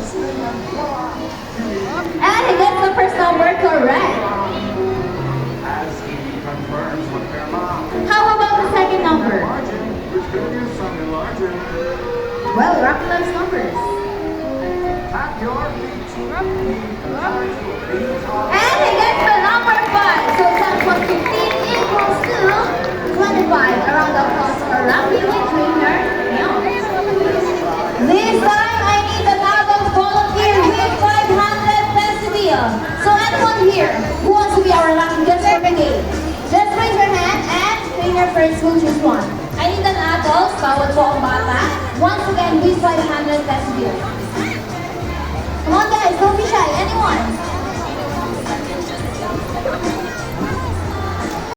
And he gets the first number correct. How about the second number? Well, Rocky loves numbers. And he gets the number 5. So 10 plus 15 equals to 25. A round of applause for Rocky with trainer. This time I need an adult volunteer with 500 peso deal. So anyone here who wants to be our lucky guest for the day, just raise your hand and trainer first will choose one. I need an adult, bawat po ang bata. Once again, with 500 peso deal. Come on guys, don't be shy. Anyone?